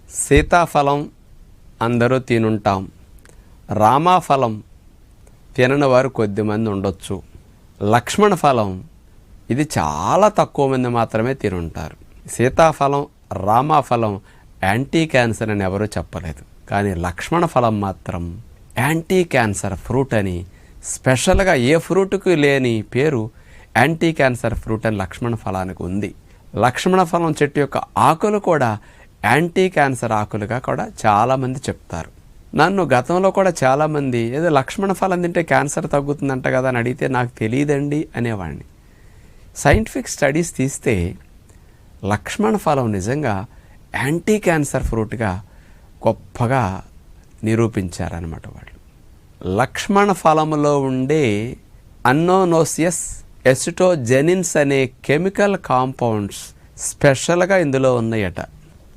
సీతాఫలం అందరూ తినుంటాం. రామాఫలం తినని వారు కొద్దిమంది ఉండొచ్చు. లక్ష్మణ ఫలం ఇది చాలా తక్కువ మంది మాత్రమే తినుంటారు. సీతాఫలం, రామాఫలం యాంటీ క్యాన్సర్ అని ఎవరూ చెప్పలేదు. కానీ లక్ష్మణ ఫలం మాత్రం యాంటీ క్యాన్సర్ ఫ్రూట్ అని స్పెషల్గా ఏ ఫ్రూట్కి లేని పేరు యాంటీ క్యాన్సర్ ఫ్రూట్ అని లక్ష్మణ ఫలానికి ఉంది. లక్ష్మణ ఫలం చెట్టు యొక్క ఆకులు కూడా యాంటీ క్యాన్సర్ ఆకులుగా కూడా చాలామంది చెప్తారు. నన్ను గతంలో కూడా చాలామంది ఏదో లక్ష్మణ ఫలం తింటే క్యాన్సర్ తగ్గుతుందంట కదా అని అడిగితే నాకు తెలియదండి అనేవాడిని. సైంటిఫిక్ స్టడీస్ తీస్తే లక్ష్మణ ఫలం నిజంగా యాంటీ క్యాన్సర్ ఫ్రూట్గా గొప్పగా నిరూపించారనమాట వాళ్ళు. లక్ష్మణ ఫలంలో ఉండే అన్నోనోసియస్ ఎసిటోజెనిన్స్ అనే కెమికల్ కాంపౌండ్స్ స్పెషల్గా ఇందులో ఉన్నాయట.